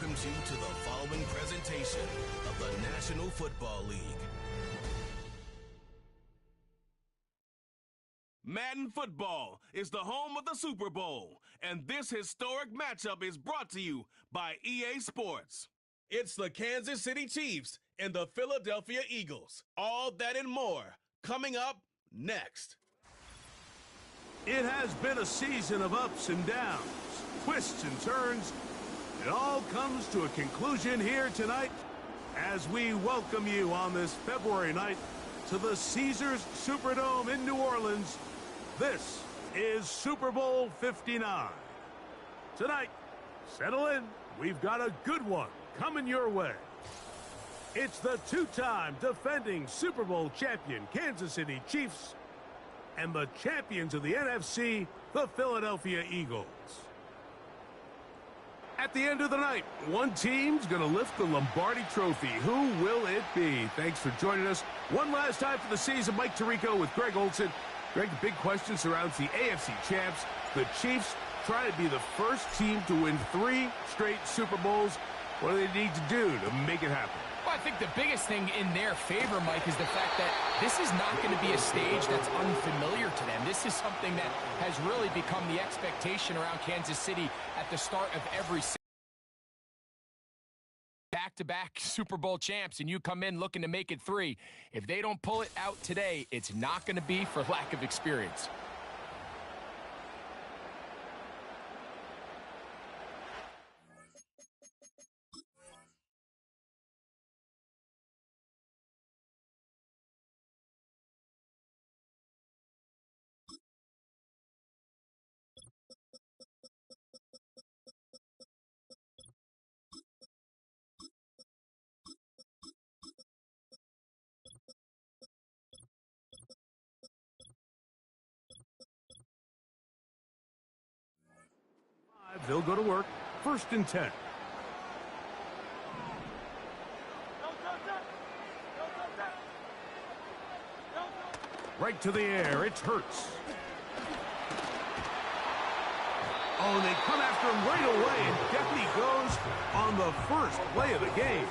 welcomes you to the following presentation of the National Football League. Madden Football is the home of the Super Bowl, and this historic matchup is brought to you by EA Sports. It's the Kansas City Chiefs and the Philadelphia Eagles. All that and more coming up next. It has been a season of ups and downs, twists and turns. It all comes to a conclusion here tonight as we welcome you on this February night to the Caesars Superdome in New Orleans. This is Super Bowl 59. Tonight, settle in. We've got a good one coming your way. It's the two-time defending Super Bowl champion Kansas City Chiefs and the champions of the NFC, the Philadelphia Eagles. At the end of the night, one team's going to lift the Lombardi Trophy. Who will it be? Thanks for joining us one last time for the season. Mike Tirico with Greg Olson. Greg, the big question surrounds the AFC champs. The Chiefs try to be the first team to win 3 straight Super Bowls. What do they need to do to make it happen? Well, I think the biggest thing in their favor, Mike, is the fact that this is not going to be a stage that's unfamiliar to them. This is something that has really become the expectation around Kansas City at the start of every season. Back-to-back Super Bowl champs, and you come in looking to make it 3. If they don't pull it out today, it's not going to be for lack of experience. They'll go to work. 1st and 10. Right to the air. It's Hurts. Oh, and they come after him right away, and down he goes on the first play of the game.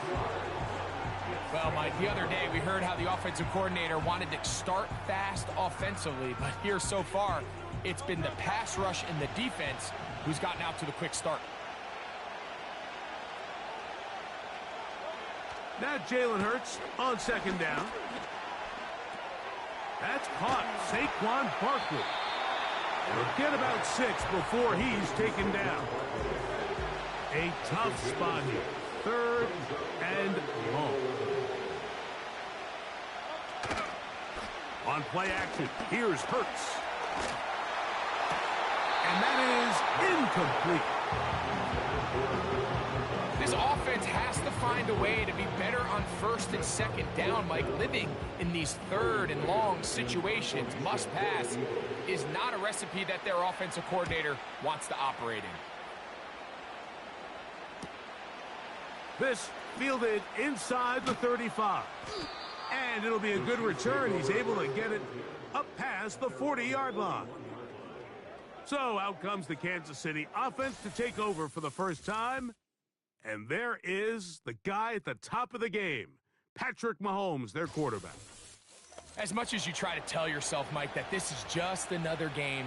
Well, Mike, the other day we heard how the offensive coordinator wanted to start fast offensively, but here so far, it's been the pass rush and the defense who's gotten out to the quick start. Now Jalen Hurts on 2nd down. That's caught. Saquon Barkley. He'll get about 6 before he's taken down. A tough spot here. 3rd and long. On play action, here's Hurts. And that is incomplete. This offense has to find a way to be better on 1st and 2nd down, Mike. Living in these 3rd and long situations, must pass, is not a recipe that their offensive coordinator wants to operate in. This fielded inside the 35. And it'll be a good return. He's able to get it up past the 40-yard line. So out comes the Kansas City offense to take over for the first time. And there is the guy at the top of the game, Patrick Mahomes, their quarterback. As much as you try to tell yourself, Mike, that this is just another game,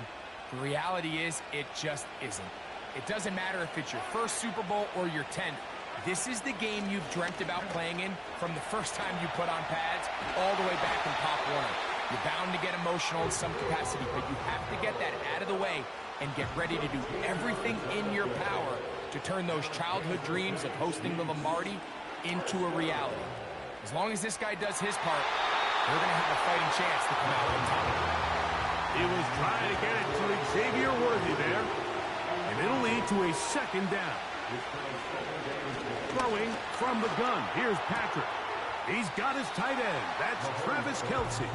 the reality is it just isn't. It doesn't matter if it's your first Super Bowl or your 10th. This is the game you've dreamt about playing in from the first time you put on pads all the way back in Pop Warner. You're bound to get emotional in some capacity, but you have to get that out of the way and get ready to do everything in your power to turn those childhood dreams of hosting the Lombardi into a reality. As long as this guy does his part, they're going to have a fighting chance to come out on top. He was trying to get it to Xavier Worthy there, and it'll lead to a 2nd down. Throwing from the gun. Here's Patrick. He's got his tight end. That's Travis Kelce.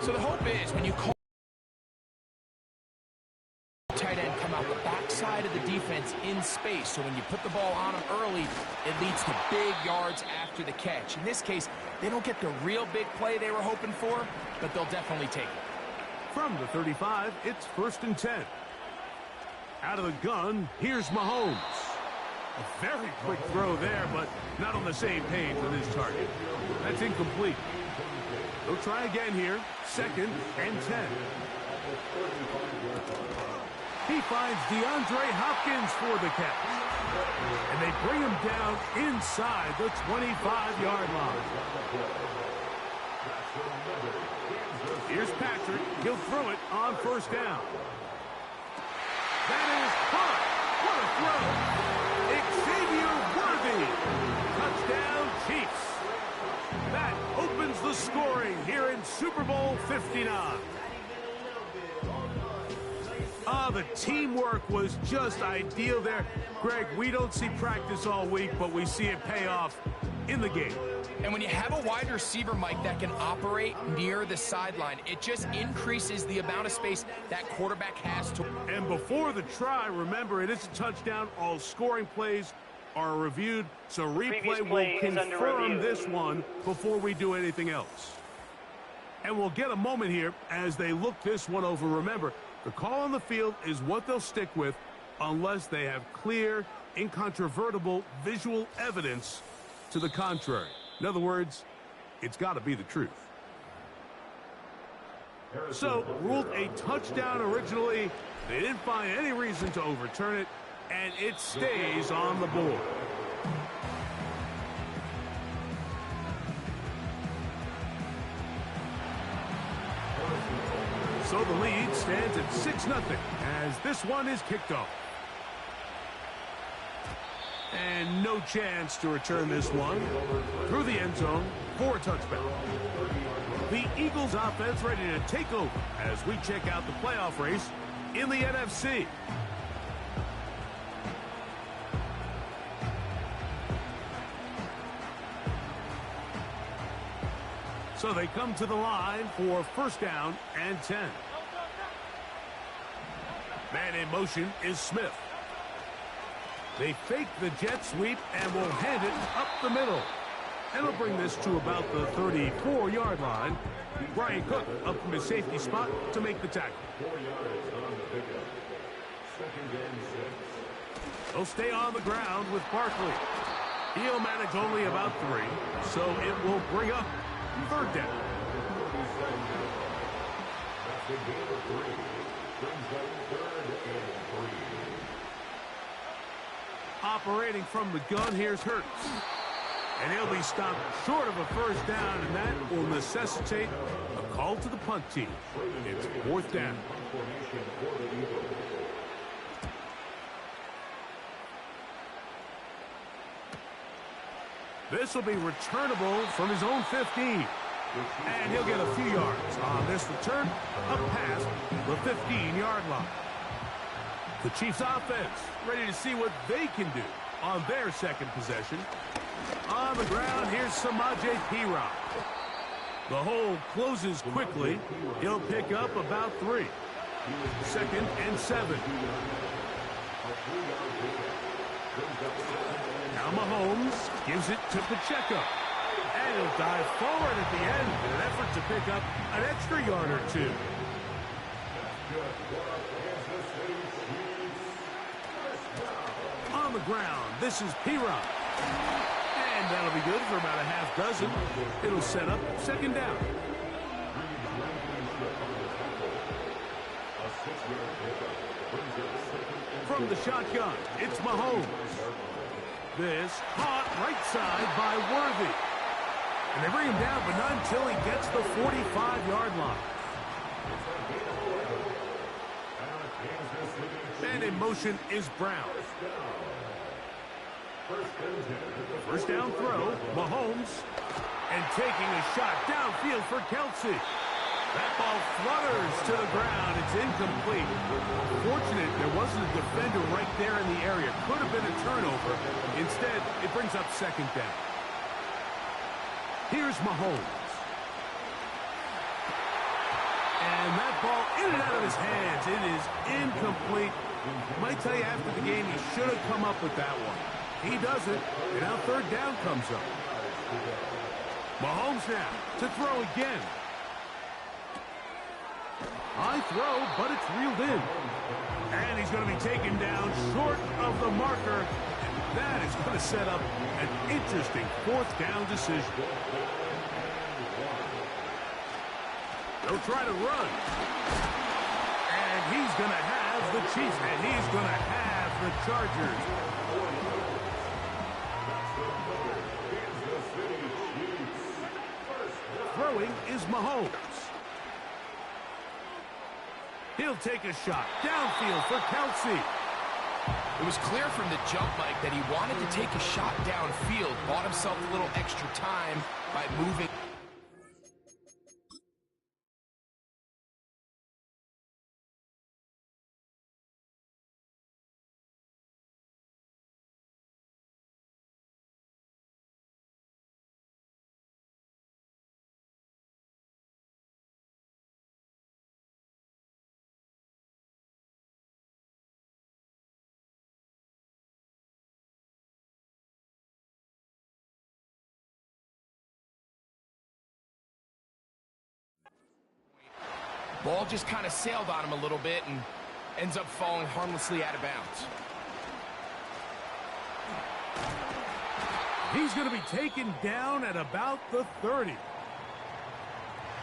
So the hope is when you call tight end come out the backside of the defense in space, so when you put the ball on him early, it leads to big yards after the catch. In this case, they don't get the real big play they were hoping for, but they'll definitely take it. From the 35, it's 1st and 10. Out of the gun, here's Mahomes. A very quick throw there, but not on the same page with his target. That's incomplete. They'll try again here. 2nd and 10. He finds DeAndre Hopkins for the catch. And they bring him down inside the 25-yard line. Here's Patrick. He'll throw it on 1st down. That is caught. What a throw. Xavier Worthy. Touchdown, Chiefs. That opens the scoring here in Super Bowl 59. The teamwork was just ideal there. Greg, we don't see practice all week, but we see it pay off in the game. And when you have a wide receiver, Mike, that can operate near the sideline, it just increases the amount of space that quarterback has to. And before the try, remember, it is a touchdown. All scoring plays are reviewed, so replay will confirm this one before we do anything else. And we'll get a moment here as they look this one over. Remember, the call on the field is what they'll stick with unless they have clear, incontrovertible visual evidence to the contrary. In other words, it's got to be the truth. So, ruled a touchdown originally. They didn't find any reason to overturn it, and it stays on the board. So the lead stands at 6-0 as this one is kicked off. And no chance to return this one through the end zone for a touchback. The Eagles offense ready to take over as we check out the playoff race in the NFC. So they come to the line for 1st down and 10. Man in motion is Smith. They fake the jet sweep and will hand it up the middle. And will bring this to about the 34-yard line. Brian Cook up from his safety spot to make the tackle. They'll stay on the ground with Barkley. He'll manage only about 3, so it will bring up 3rd down. Operating from the gun, here's Hurts. And he'll be stopped short of a 1st down, and that will necessitate a call to the punt team. It's 4th down. This will be returnable from his own 15. And he'll get a few yards on this return up past the 15-yard line. The Chiefs offense ready to see what they can do on their 2nd possession. On the ground, here's Samaje Perine. The hole closes quickly. He'll pick up about 3. 2nd and 7. Now Mahomes gives it to Pacheco. And he'll dive forward at the end in an effort to pick up an extra yard or 2. On the ground, this is Perine. And that'll be good for about a half dozen. It'll set up 2nd down. From the shotgun, it's Mahomes. This caught right side by Worthy. And they bring him down, but not until he gets the 45-yard line. And in motion is Brown. 1st down throw, Mahomes. And taking a shot downfield for Kelsey. That ball flutters to the ground. It's incomplete. Fortunate there wasn't a defender right there in the area. Could have been a turnover. Instead, it brings up 2nd down. Here's Mahomes. And that ball in and out of his hands. It is incomplete. Might tell you after the game he should have come up with that one. He doesn't, and now 3rd down comes up. Mahomes now to throw again. High throw, but it's reeled in. And he's going to be taken down short of the marker. That is going to set up an interesting fourth down decision. They'll try to run. And he's going to have the Chiefs, and he's going to have the Chargers. Throwing is Mahomes. He'll take a shot downfield for Kelsey. It was clear from the jump, Mike, that he wanted to take a shot downfield, bought himself a little extra time by moving. Ball just kind of sailed on him a little bit and ends up falling harmlessly out of bounds. He's going to be taken down at about the 30.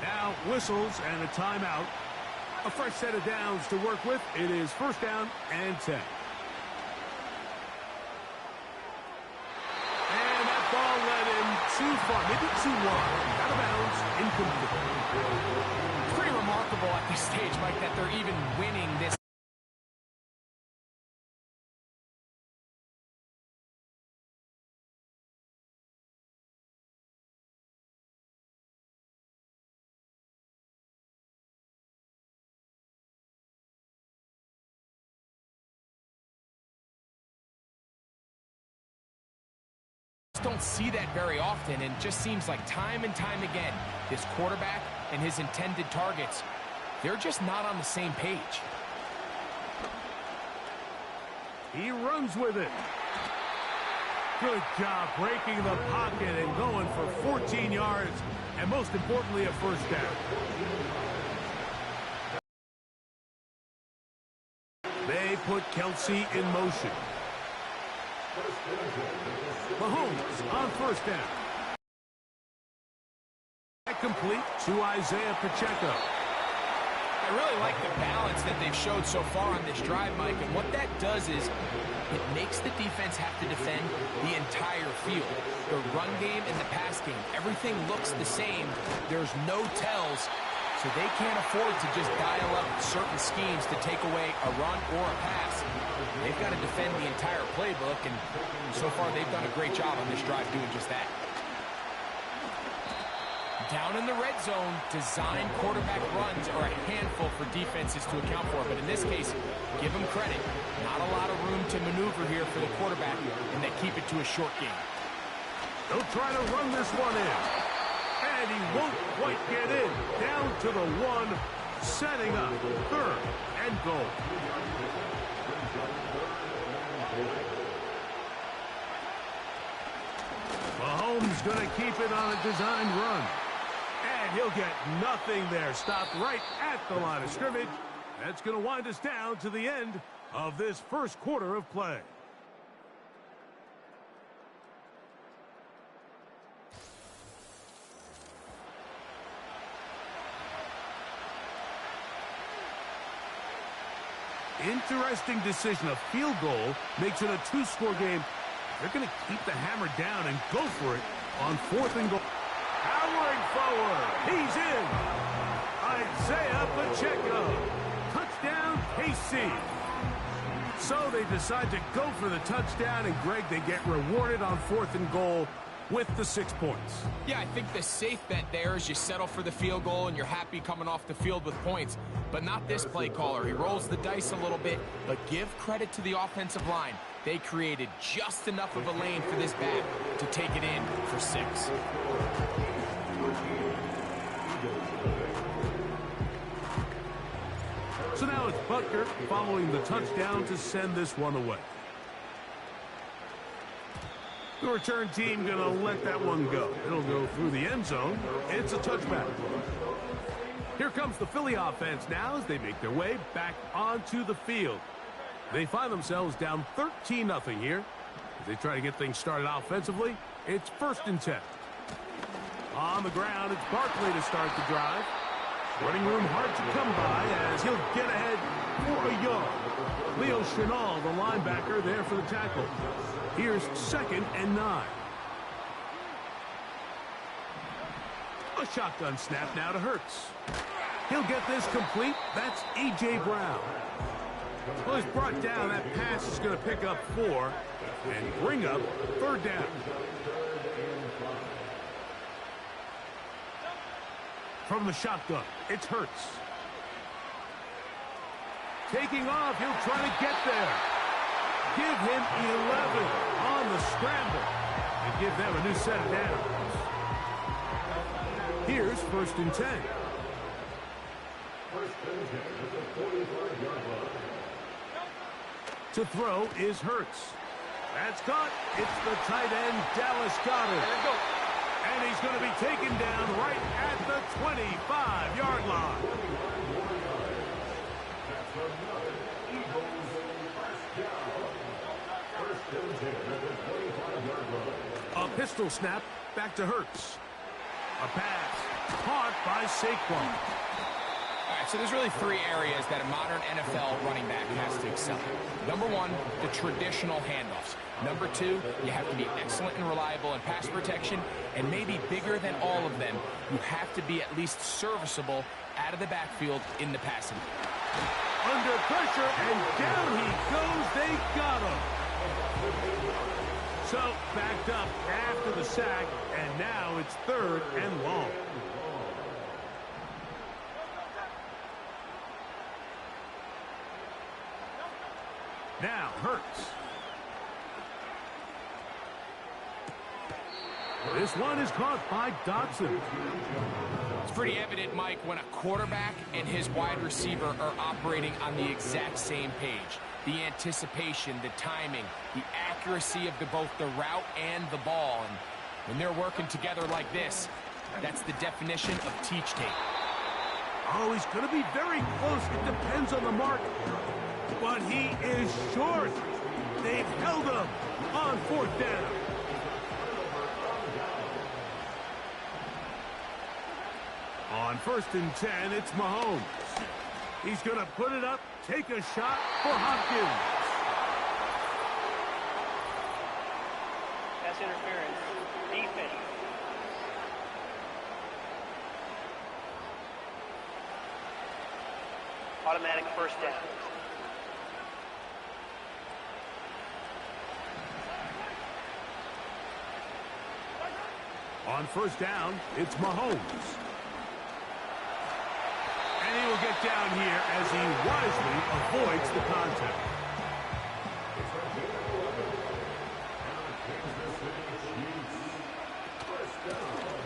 Now whistles and a timeout. A fresh set of downs to work with. It is first down and 10. And that ball led him too far, maybe too wide. Out of bounds, incomplete. Pretty remarkable at this stage, Mike, that they're even winning this. Don't see that very often, and just seems like time and time again, this quarterback and his intended targets, they're just not on the same page. He runs with it. Good job breaking the pocket and going for 14 yards, and most importantly, a first down. They put Kelsey in motion. Mahomes on first down. Complete to Isaiah Pacheco. I really like the balance that they've showed so far on this drive, Mike, and what that does is it makes the defense have to defend the entire field. The run game and the pass game, everything looks the same. There's no tells, so they can't afford to just dial up certain schemes to take away a run or a pass. They've got to defend the entire playbook, and so far they've done a great job on this drive doing just that. Down in the red zone, design quarterback runs are a handful for defenses to account for, but in this case, give them credit. Not a lot of room to maneuver here for the quarterback, and they keep it to a short game. They'll try to run this one in, and he won't quite get in. Down to the 1, setting up third and goal. Mahomes going to keep it on a designed run. And he'll get nothing there. Stopped right at the line of scrimmage. That's going to wind us down to the end of this first quarter of play. Interesting decision. A field goal makes it a 2-score game. They're going to keep the hammer down and go for it on 4th and goal. Powering forward. He's in. Isaiah Pacheco. Touchdown, KC. So they decide to go for the touchdown, and Greg, they get rewarded on 4th and goal with the 6 points. Yeah, I think the safe bet there is you settle for the field goal and you're happy coming off the field with points. But not this play caller. He rolls the dice a little bit, but give credit to the offensive line. They created just enough of a lane for this back to take it in for 6. So now it's Butker following the touchdown to send this one away. The return team going to let that one go. It'll go through the end zone. It's a touchback. Here comes the Philly offense now as they make their way back onto the field. They find themselves down 13-0 here. As they try to get things started offensively, it's 1st and 10. On the ground, it's Barkley to start the drive. Running room hard to come by as he'll get ahead for a yard. Leo Chenal, the linebacker, there for the tackle. Here's 2nd and 9. A shotgun snap now to Hurts. He'll get this complete. That's A.J. Brown. Well, he's brought down. That pass is going to pick up 4 and bring up 3rd down. From the shotgun, it's Hurts. Taking off, he'll try to get there. Give him 11 on the scramble and give them a new set of downs. Here's 1st and 10. To throw is Hurts. That's caught. It's the tight end, Dallas Goedert. And he's going to be taken down right at the 25-yard line. A pistol snap back to Hurts. A pass caught by Saquon. All right, so there's really 3 areas that a modern NFL running back has to excel in. Number 1, the traditional handoffs. Number 2, you have to be excellent and reliable in pass protection, and maybe bigger than all of them, you have to be at least serviceable out of the backfield in the passing. Under pressure, and down he goes. They got him. So, backed up after the sack, and now it's 3rd and long. Now, Hurts. This one is caught by Dotson. It's pretty evident, Mike, when a quarterback and his wide receiver are operating on the exact same page. The anticipation, the timing, the accuracy of both the route and the ball. And when they're working together like this, that's the definition of teach tape. Oh, he's going to be very close. It depends on the mark. But he is short. They've held him on 4th down. On 1st and 10, it's Mahomes. He's going to put it up, take a shot for Hopkins. Pass interference. Defense. Automatic 1st down. On 1st down, it's Mahomes. And he will get down here as he wisely avoids the contact.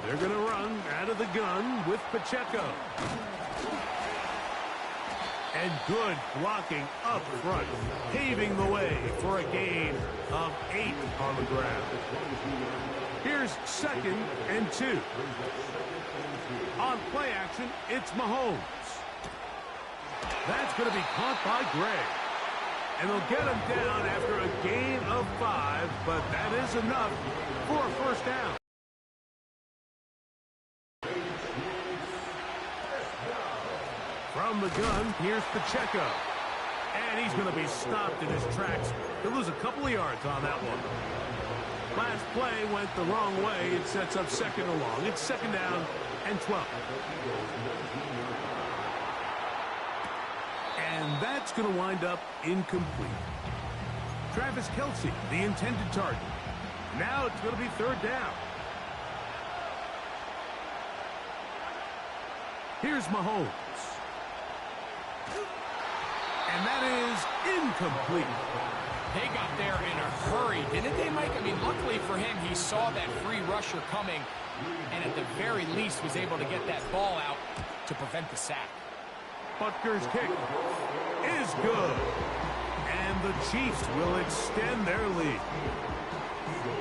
They're going to run out of the gun with Pacheco. And good blocking up front, paving the way for a gain of 8 on the ground. Here's 2nd and 2. On play action, it's Mahomes. That's going to be caught by Gray. And they'll get him down after a gain of 5, but that is enough for a 1st down. From the gun, here's Pacheco. And he's going to be stopped in his tracks. He'll lose a couple of yards on that one. Last play went the wrong way. It sets up 2nd and long. It's 2nd down and 12. And that's going to wind up incomplete. Travis Kelce, the intended target. Now it's going to be 3rd down. Here's Mahomes. And that is incomplete. They got there in a hurry, didn't they, Mike? I mean, luckily for him, he saw that free rusher coming and at the very least was able to get that ball out to prevent the sack. Butker's kick is good. And the Chiefs will extend their lead.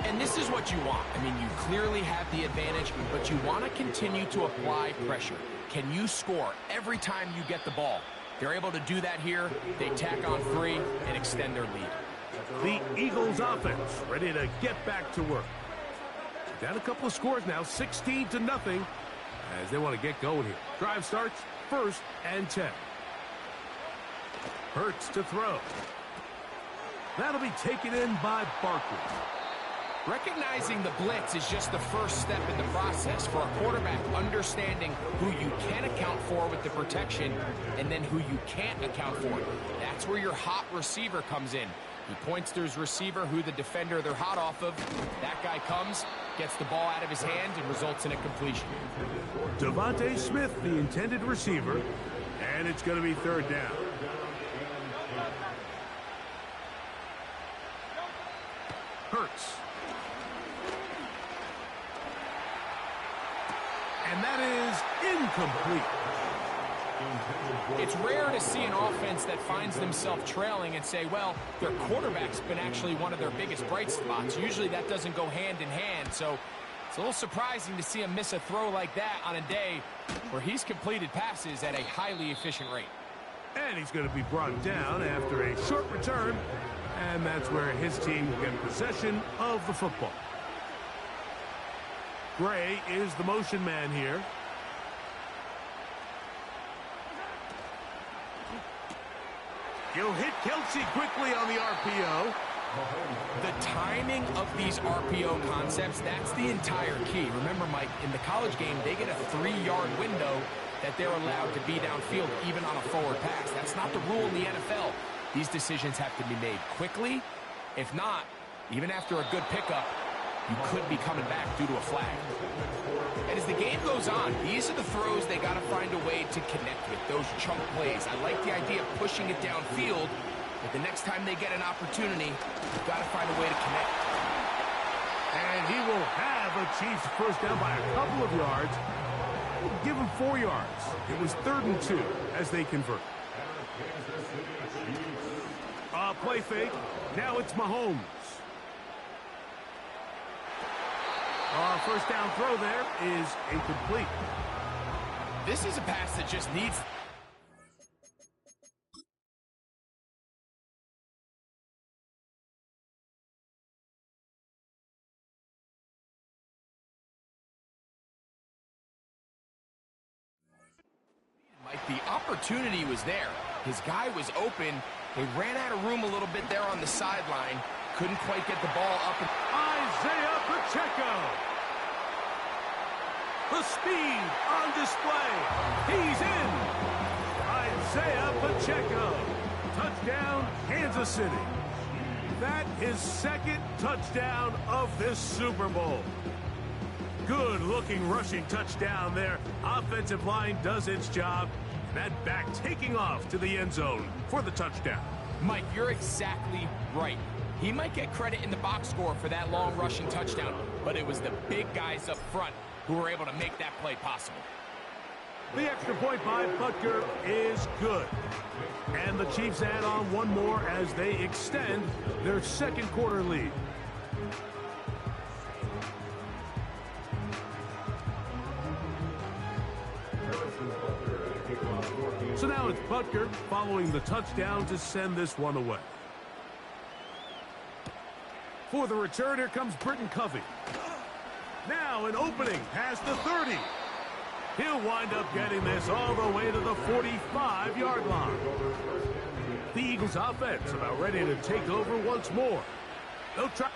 And this is what you want. I mean, you clearly have the advantage, but you want to continue to apply pressure. Can you score every time you get the ball? They're able to do that here. They tack on 3 and extend their lead. The Eagles offense ready to get back to work. Down a couple of scores now, 16-0, as they want to get going here. Drive starts 1st and 10. Hurts to throw. That'll be taken in by Barkley. Recognizing the blitz is just the first step in the process for a quarterback, understanding who you can account for with the protection and then who you can't account for. That's where your hot receiver comes in. He points to his receiver, who the defender they're hot off of. That guy comes, gets the ball out of his hand, and results in a completion. Devontae Smith, the intended receiver, and it's going to be 3rd down. Hurts. And that is incomplete. It's rare to see an offense that finds themselves trailing and say, well, their quarterback's been actually one of their biggest bright spots. Usually that doesn't go hand in hand, so it's a little surprising to see him miss a throw like that on a day where he's completed passes at a highly efficient rate. And he's going to be brought down after a short return, and that's where his team will get possession of the football. Gray is the motion man here. He'll hit Kelsey quickly on the RPO. The timing of these RPO concepts, that's the entire key. Remember, Mike, in the college game, they get a 3-yard window that they're allowed to be downfield, even on a forward pass. That's not the rule in the NFL. These decisions have to be made quickly. If not, even after a good pickup, you could be coming back due to a flag. And as the game goes on, these are the throws they got to find a way to connect with, those chunk plays. I like the idea of pushing it downfield, but the next time they get an opportunity, you've got to find a way to connect. And he will have a Chiefs first down by a couple of yards. We'll give him 4 yards. It was 3rd and 2 as they convert. Play fake. Now it's Mahomes. First down throw there is incomplete. This is a pass that just needs... Mike, the opportunity was there. His guy was open. They ran out of room a little bit there on the sideline. Couldn't quite get the ball up. Isaiah Pacheco. The speed on display. He's in. Isaiah Pacheco. Touchdown, Kansas City. That is 2nd touchdown of this Super Bowl. Good-looking rushing touchdown there. Offensive line does its job. That back taking off to the end zone for the touchdown. Mike, you're exactly right. He might get credit in the box score for that long rushing touchdown, but it was the big guys up front who were able to make that play possible. The extra point by Butker is good. And the Chiefs add on one more as they extend their 2nd quarter lead. So now it's Butker following the touchdown to send this one away. For the return, here comes Britton Covey. Now an opening past the 30. He'll wind up getting this all the way to the 45-yard line. The Eagles offense about ready to take over once more. They'll try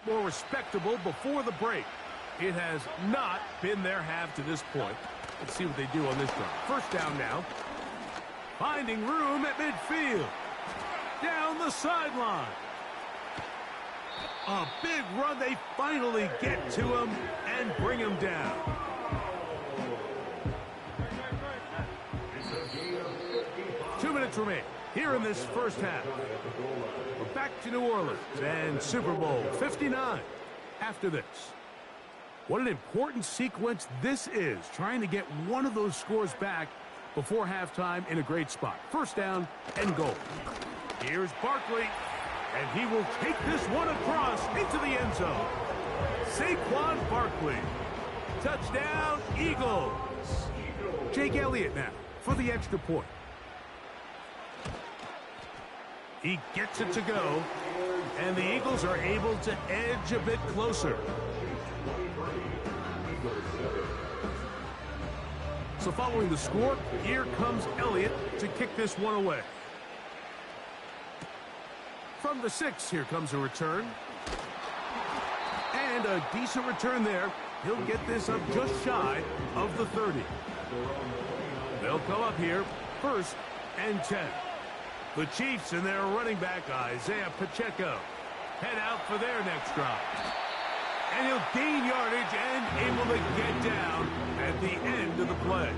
more respectable before the break. It has not been their half to this point. Let's see what they do on this drive. First down now. Finding room at midfield. Down the sideline. A big run. They finally get to him and bring him down. Two minutes remain here in this first half. We're back to New Orleans and Super Bowl 59 after this. What an important sequence this is, trying to get one of those scores back before halftime in a great spot. First down and goal. Here's Barkley, and he will take this one across into the end zone. Saquon Barkley. Touchdown, Eagles. Jake Elliott now for the extra point. He gets it to go, and the Eagles are able to edge a bit closer. So following the score, here comes Elliott to kick this one away. From the 6, here comes a return. And a decent return there. He'll get this up just shy of the 30. They'll come up here, 1st and 10. The Chiefs and their running back, Isaiah Pacheco, head out for their next drive. And he'll gain yardage and able to get down at the end of the play.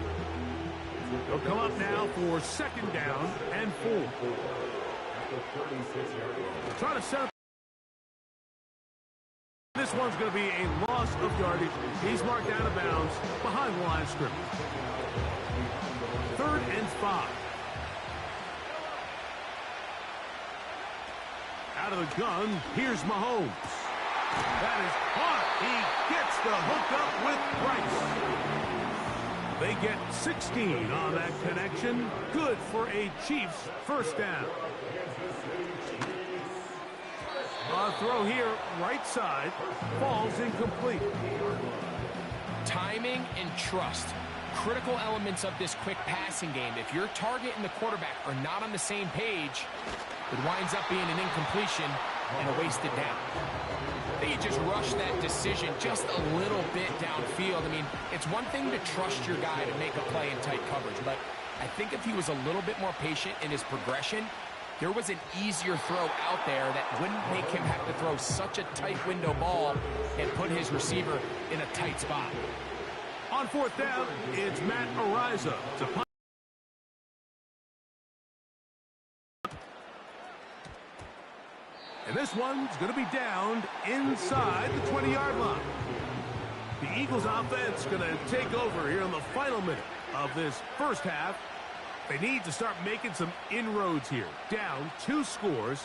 They'll come up now for 2nd down and 4. Trying to set up. This one's going to be a loss of yardage. He's marked out of bounds behind the line of scrimmage. 3rd and 5. Out of the gun, here's Mahomes. That is caught. He gets the hook up with Price. They get 16 on that connection. Good for a Chiefs 1st down. A throw here, right side, falls incomplete. Timing and trust, critical elements of this quick passing game. If your target and the quarterback are not on the same page, it winds up being an incompletion and a wasted down. They just rush that decision just a little bit downfield. I mean, it's one thing to trust your guy to make a play in tight coverage, but I think if he was a little bit more patient in his progression, there was an easier throw out there that wouldn't make him have to throw such a tight window ball and put his receiver in a tight spot. On 4th down, it's Matt Ariza to punt. And this one's going to be downed inside the 20-yard line. The Eagles offense going to take over here in the final minute of this 1st half. They need to start making some inroads here. Down 2 scores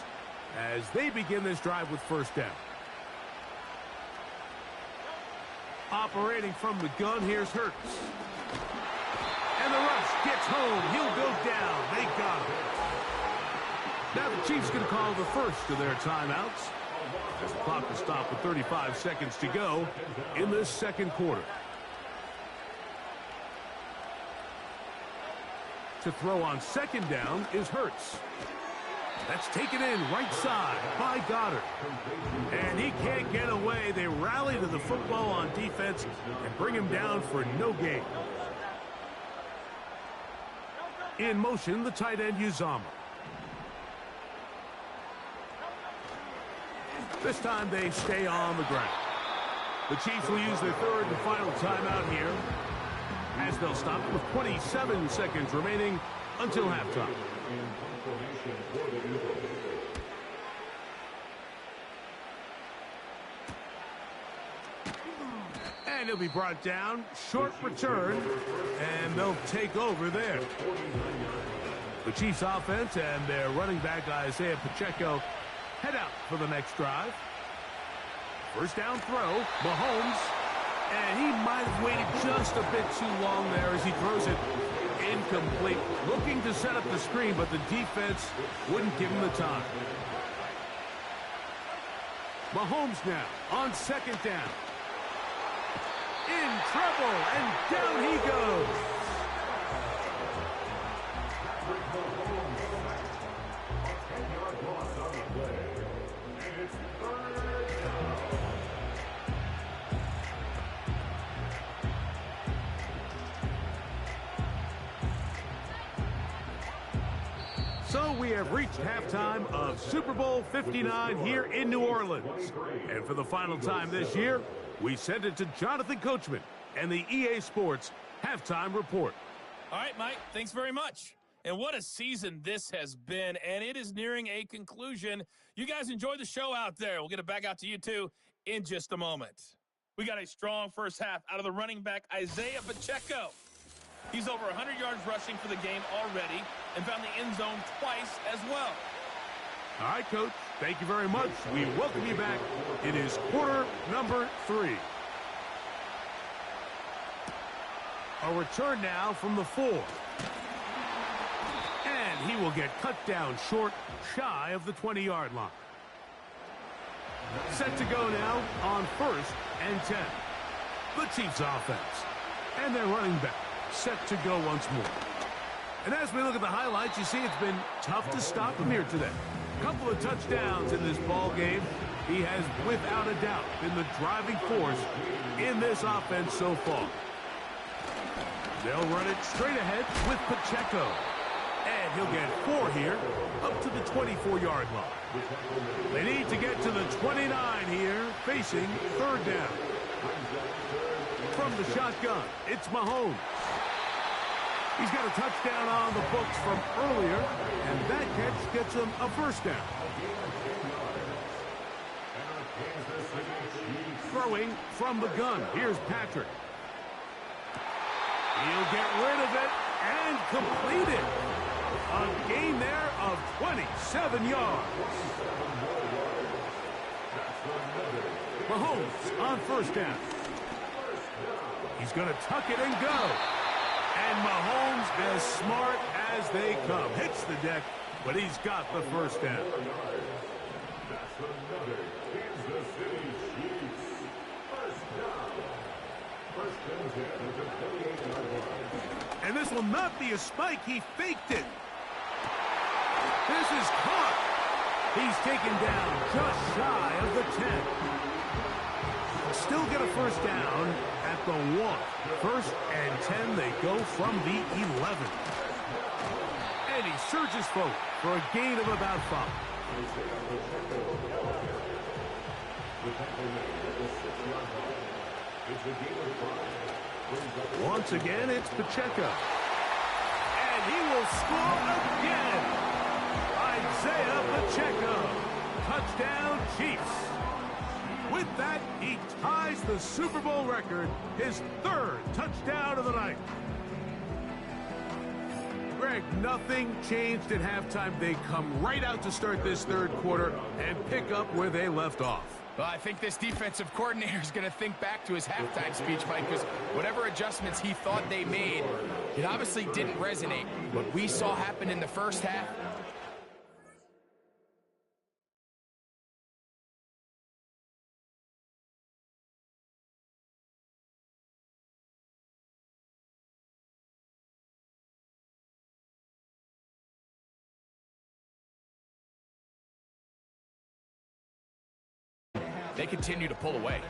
as they begin this drive with 1st down. Operating from the gun, here's Hurts. And the rush gets home. He'll go down. They got him. Now the Chiefs going to call the 1st of their timeouts. As the clock will stop with 35 seconds to go in this 2nd quarter. To throw on 2nd down is Hurts. That's taken in right side by Goddard. And he can't get away. They rally to the football on defense and bring him down for no gain. In motion, the tight end Uzomah. This time they stay on the ground. The Chiefs will use their 3rd and final timeout here, as they'll stop with 27 seconds remaining until halftime. And he'll be brought down. Short return, and they'll take over there. The Chiefs offense and their running back Isaiah Pacheco head out for the next drive. 1st down throw, Mahomes. And he might have waited just a bit too long there as he throws it incomplete. Looking to set up the screen, but the defense wouldn't give him the time. Mahomes now on 2nd down. In trouble, and down he goes. So we have reached halftime of Super Bowl 59 here in New Orleans. And for the final time this year, we send it to Jonathan Coachman and the EA Sports Halftime Report. All right, Mike, thanks very much. And what a season this has been, and it is nearing a conclusion. You guys enjoy the show out there. We'll get it back out to you, too, in just a moment. We got a strong 1st half out of the running back, Isaiah Pacheco. He's over 100 yards rushing for the game already and found the end zone twice as well. All right, Coach. Thank you very much. We welcome you back. It is quarter number 3. A return now from the 4. And And he will get cut down short, shy of the 20-yard line. Set to go now on 1st and 10. The Chiefs offense. And their running back set to go once more. And as we look at the highlights, you see it's been tough to stop him here today. A couple of touchdowns in this ball game. He has, without a doubt, been the driving force in this offense so far. They'll run it straight ahead with Pacheco. And he'll get 4 here, up to the 24-yard line. They need to get to the 29 here, facing 3rd down. From the shotgun, it's Mahomes. He's got a touchdown on the books from earlier, and that catch gets him a 1st down. Throwing from the gun, here's Patrick. He'll get rid of it and complete it. A gain there of 27 yards. Mahomes on 1st down. He's going to tuck it and go. And Mahomes, as smart as they come, hits the deck, but he's got the 1st down. And this will not be a spike. He faked it. This is caught. He's taken down just shy of the 10. Still get a 1st down at the 1. 1st and 10, they go from the 11. And he surges forward for a gain of about 5. Once again, it's Pacheco. And he will score again. Isaiah Pacheco. Touchdown, Chiefs. With that, he ties the Super Bowl record, his 3rd touchdown of the night. Greg, nothing changed at halftime. They come right out to start this 3rd quarter and pick up where they left off. Well, I think this defensive coordinator is going to think back to his halftime speech, Mike, because whatever adjustments he thought they made, it obviously didn't resonate. What we saw happen in the 1st half, they continue to pull away.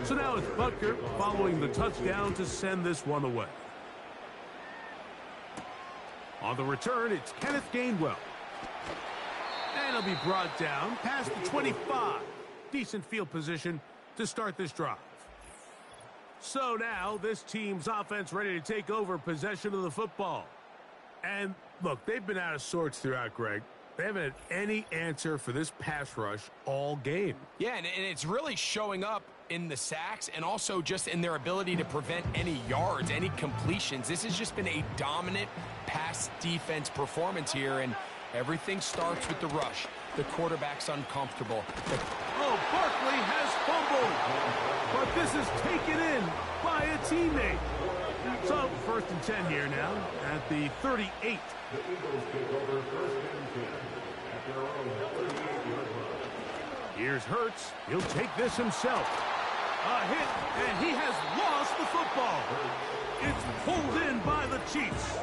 So now it's Butker following the touchdown to send this one away. On the return, it's Kenneth Gainwell. And he'll be brought down past the 25. Decent field position to start this drive. So now this team's offense ready to take over possession of the football. And look, they've been out of sorts throughout, Greg. They haven't had any answer for this pass rush all game. Yeah, and it's really showing up in the sacks and also just in their ability to prevent any yards, any completions. This has just been a dominant pass defense performance here, and everything starts with the rush. The quarterback's uncomfortable. Oh, Barkley has fumbled, but this is taken in by a teammate. So, 1st and 10 here now at the 38. The Eagles take over 1st and 10 at their own 38-yard line. Here's Hurts. He'll take this himself. A hit, and he has lost the football. It's pulled in by the Chiefs.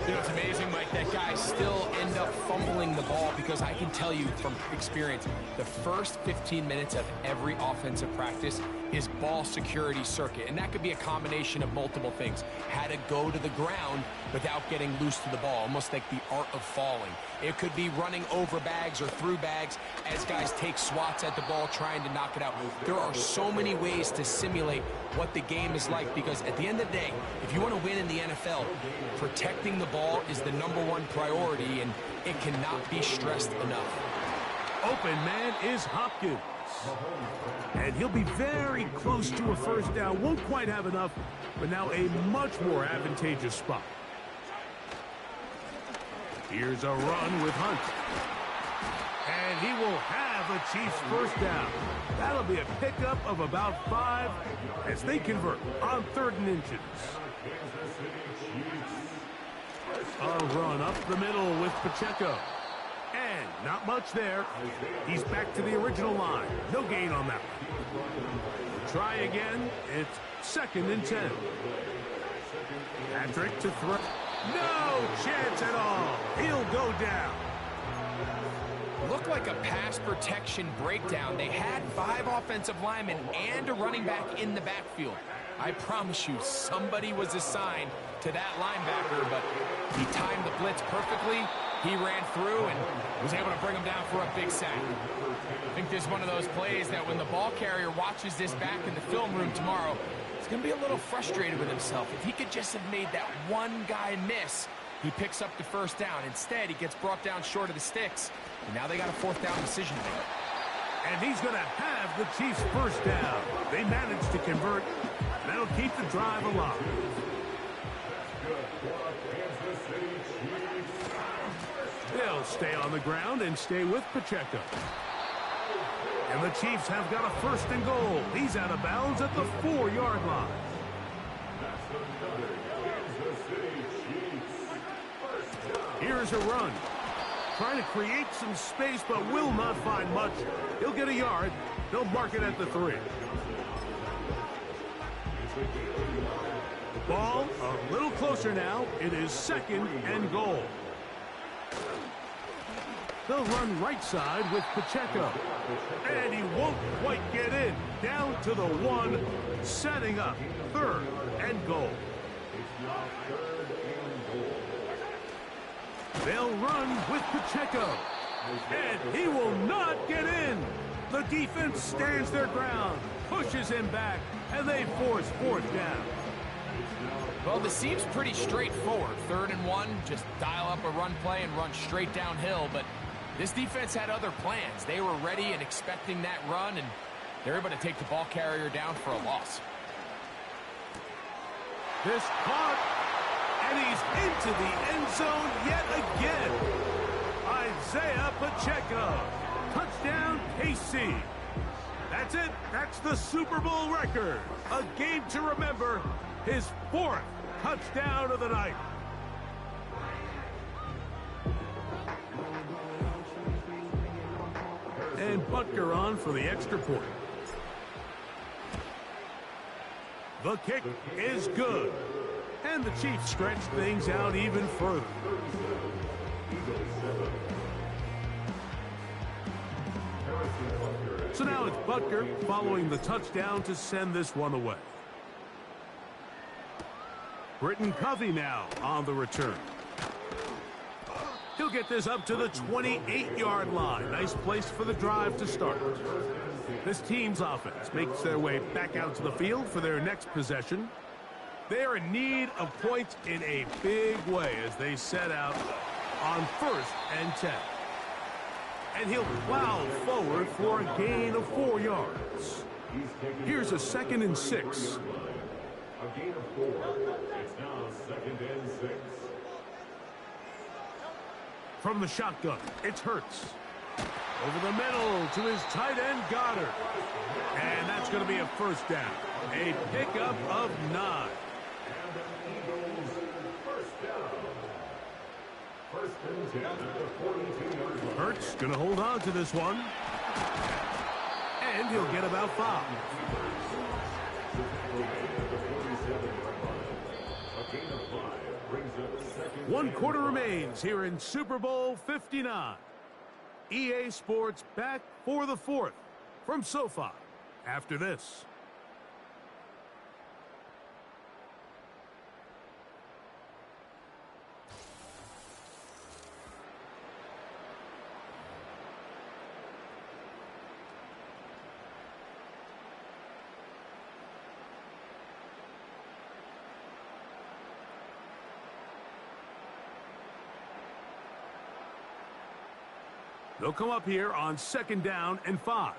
You know, it's amazing, Mike, that guys still end up fumbling the ball because I can tell you from experience, the first 15 minutes of every offensive practice is ball security circuit. And that could be a combination of multiple things. How to go to the ground without getting loose to the ball, almost like the art of falling. It could be running over bags or through bags as guys take swats at the ball trying to knock it out. There are so many ways to simulate what the game is like because at the end of the day, if you want to win in the NFL, protecting the ball is the #1 priority, and it cannot be stressed enough. Open man is Hopkins. And he'll be very close to a 1st down. Won't quite have enough, but now a much more advantageous spot. Here's a run with Hunt. And he will have a Chiefs 1st down. That'll be a pickup of about 5 as they convert on 3rd and inches. A run up the middle with Pacheco. And not much there. He's back to the original line. No gain on that one. Try again. It's 2nd and 10. Patrick to throw. No chance at all. He'll go down. Looked like a pass protection breakdown. They had 5 offensive linemen and a running back in the backfield. I promise you, somebody was assigned to that linebacker, but he timed the blitz perfectly. He ran through and was able to bring him down for a big sack. I think this is one of those plays that when the ball carrier watches this back in the film room tomorrow, he's going to be a little frustrated with himself. If he could just have made that one guy miss, he picks up the first down. Instead, he gets brought down short of the sticks, and now they got a 4th down decision to make. And he's going to have the Chiefs' first down. They managed to convert. That'll keep the drive alive. They'll stay on the ground and stay with Pacheco. And the Chiefs have got a 1st and goal. He's out of bounds at the 4-yard line. Here's a run. Trying to create some space, but will not find much. He'll get a yard. They'll mark it at the 3. The ball a little closer now. It is 2nd and goal. They'll run right side with Pacheco. And he won't quite get in. Down to the 1, setting up 3rd and goal. They'll run with Pacheco. And he will not get in. The defense stands their ground, pushes him back, and they force 4th down. Well, this seems pretty straightforward. 3rd and 1, just dial up a run play and run straight downhill, but this defense had other plans. They were ready and expecting that run, and they're able to take the ball carrier down for a loss. This caught, and he's into the end zone yet again. Isaiah Pacheco. Touchdown, KC. That's it. That's the Super Bowl record. A game to remember. His 4th touchdown of the night. And Butker on for the extra point. The kick is good. And the Chiefs stretch things out even further. So now it's Butker following the touchdown to send this one away. Britton Covey now on the return. He'll get this up to the 28-yard line. Nice place for the drive to start. This team's offense makes their way back out to the field for their next possession. They are in need of points in a big way as they set out on 1st and 10. And he'll plow forward for a gain of 4 yards. Here's a 2nd and 6. A gain of 4. It's now 2nd and 6. From the shotgun, it's Hurts. Over the middle to his tight end, Goddard. And that's going to be a 1st down. A pickup of 9. And the Eagles' 1st down. 1st and 10 at the 42-yard line. Hurts going to hold on to this one. And he'll get about 5. A gain of 5 brings up 2nd. 1 quarter remains here in Super Bowl 59. EA Sports back for the 4th from SoFi after this. They'll come up here on 2nd down and 5.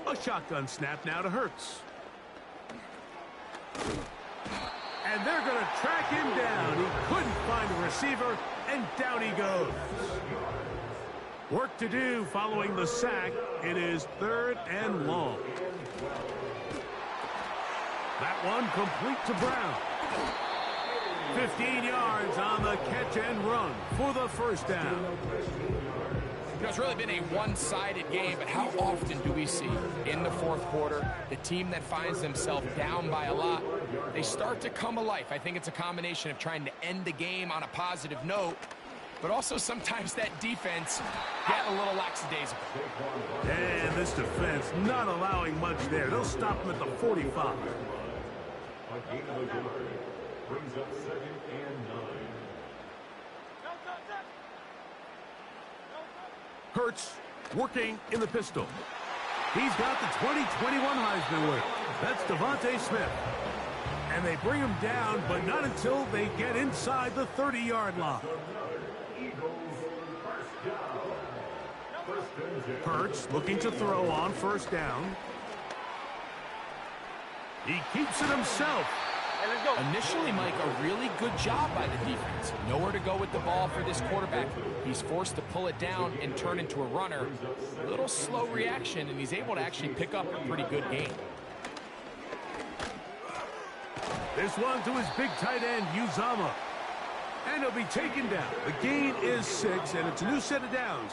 A shotgun snap now to Hurts. And they're going to track him down. He couldn't find a receiver, and down he goes. Work to do following the sack. It is 3rd and long. That one complete to Brown. 15 yards on the catch and run for the first down. You know, it's really been a one-sided game, but how often do we see in the fourth quarter the team that finds themselves down by a lot, they start to come alive. I think it's a combination of trying to end the game on a positive note, but also sometimes that defense get a little lackadaisical. And this defense not allowing much there. They'll stop him at the 45. A gain of a yard brings up 2nd and 9. Hurts working in the pistol. He's got the 2021 Heisman winner. That's Devontae Smith. And they bring him down, but not until they get inside the 30-yard line. Hurts looking to throw on first down. He keeps it himself. Initially, Mike, a really good job by the defense. Nowhere to go with the ball for this quarterback. He's forced to pull it down and turn into a runner. A little slow reaction, and he's able to actually pick up a pretty good gain. This one to his big tight end, Uzama. And he'll be taken down. The gain is 6, and it's a new set of downs.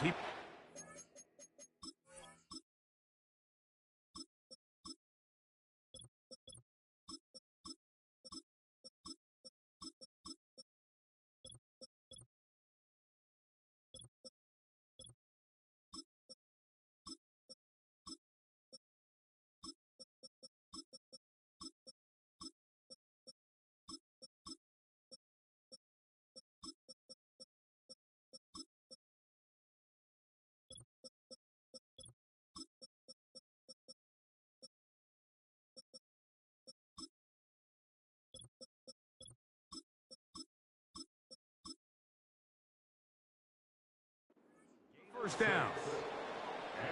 First down.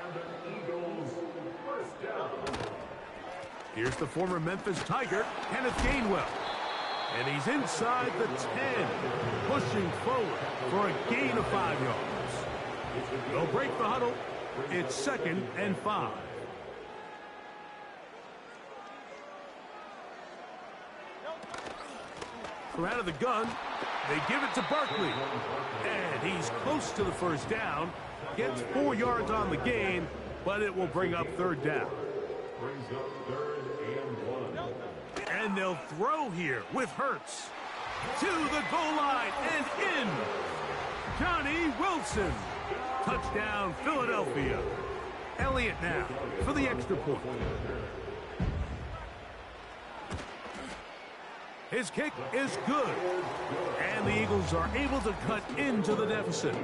And the Eagles first down. Here's the former Memphis Tiger, Kenneth Gainwell. And he's inside the 10, pushing forward for a gain of 5 yards. They'll break the huddle. It's 2nd and 5. From out of the gun, they give it to Barkley. And he's close to the first down. Gets 4 yards on the gain, but it will bring up 3rd down. Brings up 3rd and 1. And they'll throw here with Hurts. To the goal line and in. Johnny Wilson. Touchdown, Philadelphia. Elliott now for the extra point. His kick is good. And the Eagles are able to cut into the deficit.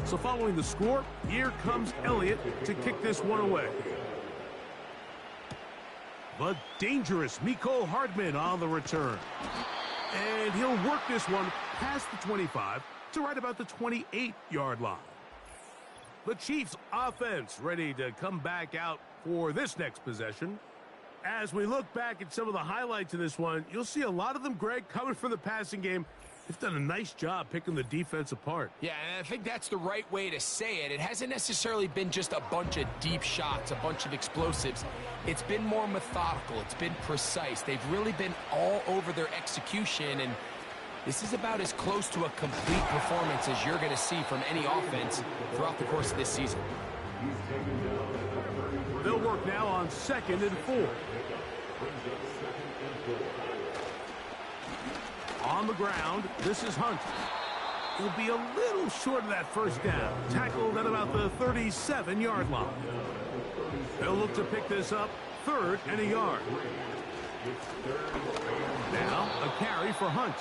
So following the score, here comes Elliott to kick this one away. But dangerous Mecole Hardman on the return. And he'll work this one past the 25 to right about the 28-yard line. The Chiefs offense ready to come back out for this next possession. As we look back at some of the highlights of this one, you'll see a lot of them, Greg, coming from the passing game. They've done a nice job picking the defense apart. Yeah, and I think that's the right way to say it. It hasn't necessarily been just a bunch of deep shots, a bunch of explosives. It's been more methodical. It's been precise. They've really been all over their execution, and this is about as close to a complete performance as you're going to see from any offense throughout the course of this season. They'll work now on 2nd and 4. On the ground, this is Hunt. He'll be a little short of that first down. Tackled at about the 37-yard line. They'll look to pick this up 3rd and a yard. Now a carry for Hunt.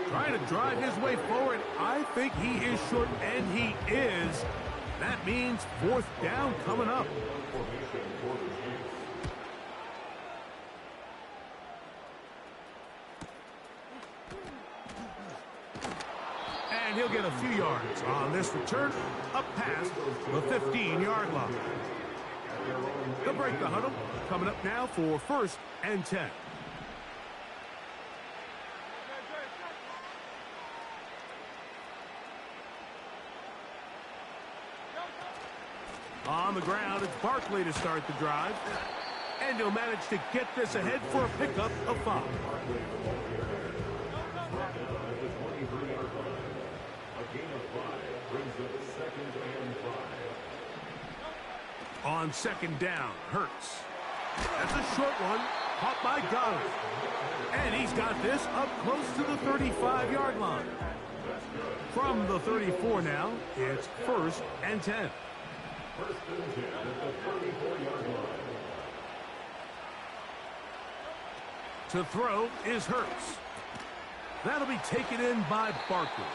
Trying to drive his way forward. I think he is short, and he is. That means 4th down coming up. And he'll get a few yards on this return up past the 15-yard line. They'll break the huddle. Coming up now for 1st and 10. On the ground, it's Barkley to start the drive. And he'll manage to get this ahead for a pickup of 5. On second down, Hurts. That's a short one, caught by Goddard. And he's got this up close to the 35-yard line. From the 34 now, it's 1st and 10. 1st and 10 at the 34-yard line. To throw is Hurts. That'll be taken in by Barkley.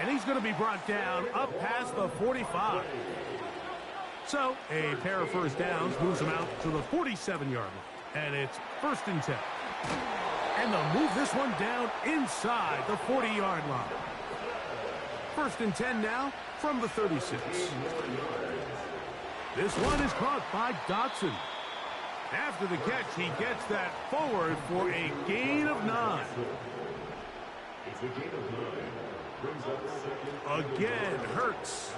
And he's going to be brought down up past the 45. So, a pair of first downs moves him out to the 47-yard line. And it's 1st and 10. And they'll move this one down inside the 40-yard line. 1st and 10 now from the 36. This one is caught by Dotson. After the catch, he gets that forward for a gain of 9. It's a gain of 9. Brings up 2nd. Again, Hurts.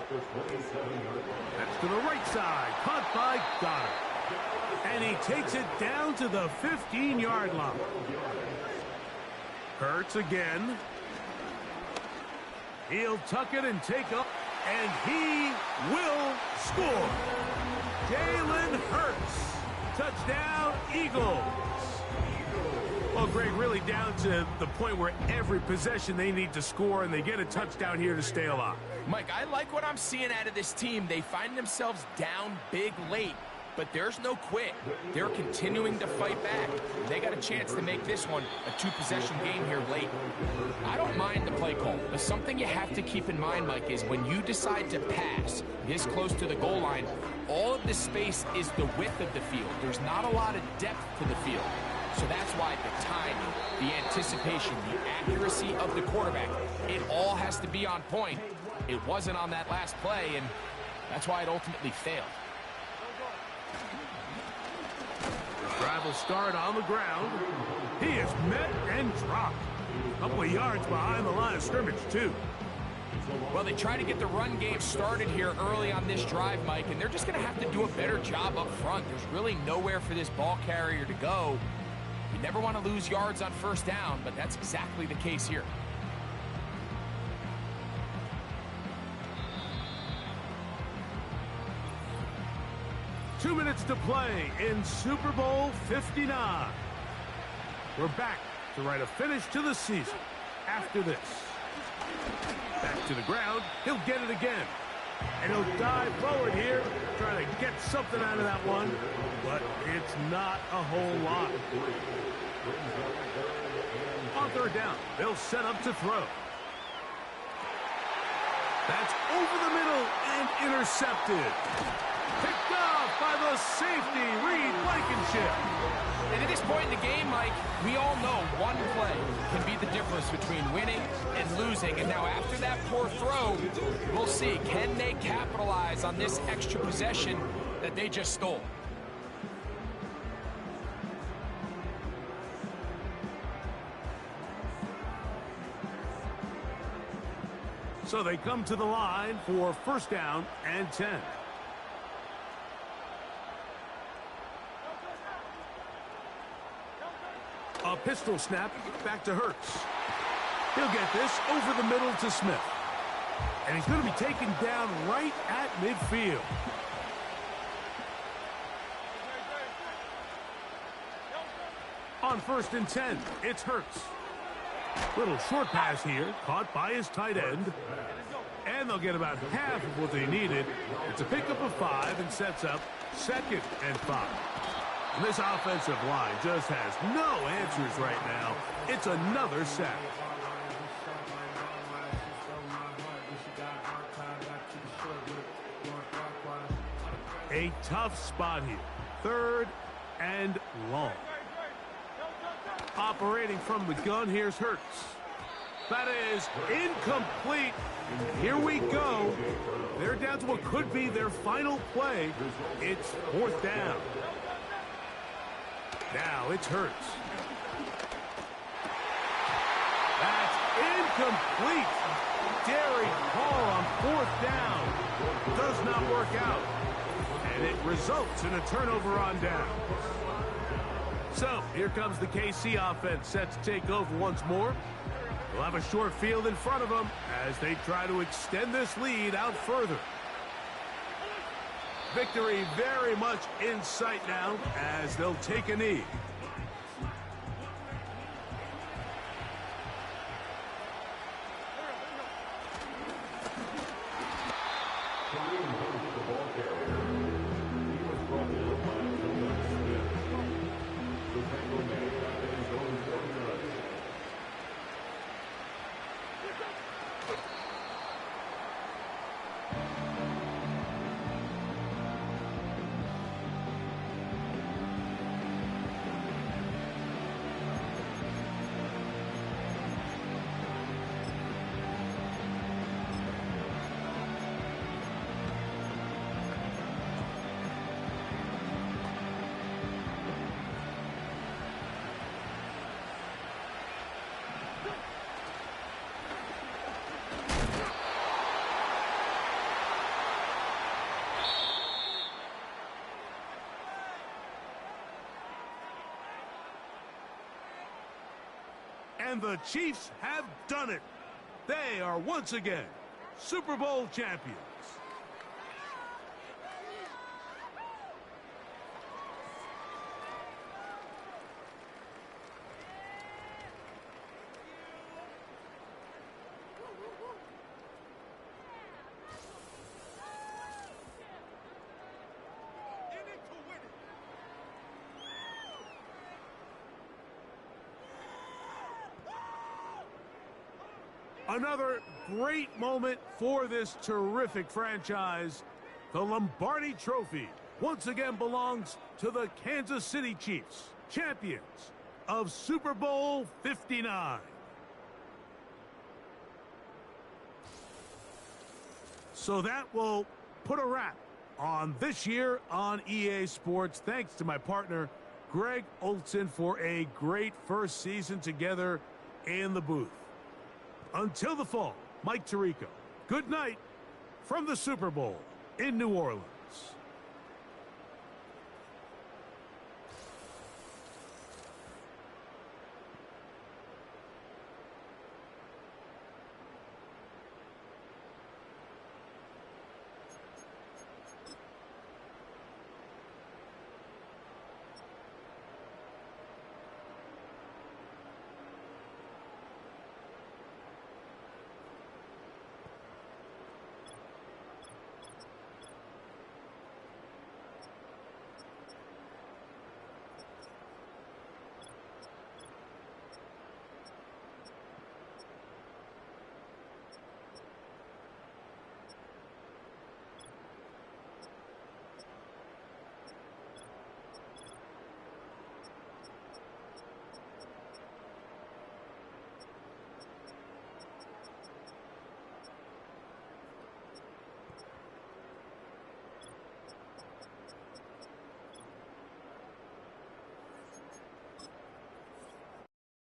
That's to the right side. Caught by Goddard. And he takes it down to the 15-yard line. Hurts again. He'll tuck it and take up. And he will score. Jalen Hurts. Touchdown, Eagles. Well, Greg, really down to the point where every possession they need to score, and they get a touchdown here to stay alive. Mike, I like what I'm seeing out of this team. They find themselves down big late, but there's no quit. They're continuing to fight back. They got a chance to make this one a 2-possession game here late. I don't mind the play call, but something you have to keep in mind, Mike, is when you decide to pass this close to the goal line, all of the space is the width of the field. There's not a lot of depth to the field. So that's why the timing, the anticipation, the accuracy of the quarterback, it all has to be on point. It wasn't on that last play, and that's why it ultimately failed. The drive will start on the ground. He is met and dropped. A couple of yards behind the line of scrimmage, too. Well, they try to get the run game started here early on this drive, Mike, and they're just going to have to do a better job up front. There's really nowhere for this ball carrier to go. You never want to lose yards on 1st down, but that's exactly the case here. Two minutes to play in Super Bowl 59. We're back to write a finish to the season after this. Back to the ground. He'll get it again. And he'll dive forward here, trying to get something out of that one. But it's not a whole lot. On 3rd down, they'll set up to throw. That's over the middle and intercepted. Picked off by the safety, Reed Blankenship. And at this point in the game, Mike, we all know one play can be the difference between winning and losing. And now after that poor throw, we'll see, can they capitalize on this extra possession that they just stole? So they come to the line for 1st down and 10. A pistol snap back to Hurts. He'll get this over the middle to Smith. And he's going to be taken down right at midfield. On 1st and 10, it's Hurts. Little short pass here, caught by his tight end. And they'll get about half of what they needed. It's a pickup of 5 and sets up 2nd and 5. And this offensive line just has no answers right now. It's another sack. A tough spot here. 3rd and long. Operating from the gun, here's Hurts. That is incomplete. Here we go. They're down to what could be their final play. It's 4th down. Now it's Hurts. That's incomplete. Daring call on 4th down. Does not work out. And it results in a turnover on down. So, here comes the KC offense set to take over once more. They'll have a short field in front of them as they try to extend this lead out further. Victory very much in sight now as they'll take a knee. And the Chiefs have done it. They are once again Super Bowl champions. Another great moment for this terrific franchise. The Lombardi Trophy once again belongs to the Kansas City Chiefs, champions of Super Bowl 59. So that will put a wrap on this year on EA Sports. Thanks to my partner, Greg Olson, for a great first season together in the booth. Until the fall, Mike Tirico, good night from the Super Bowl in New Orleans.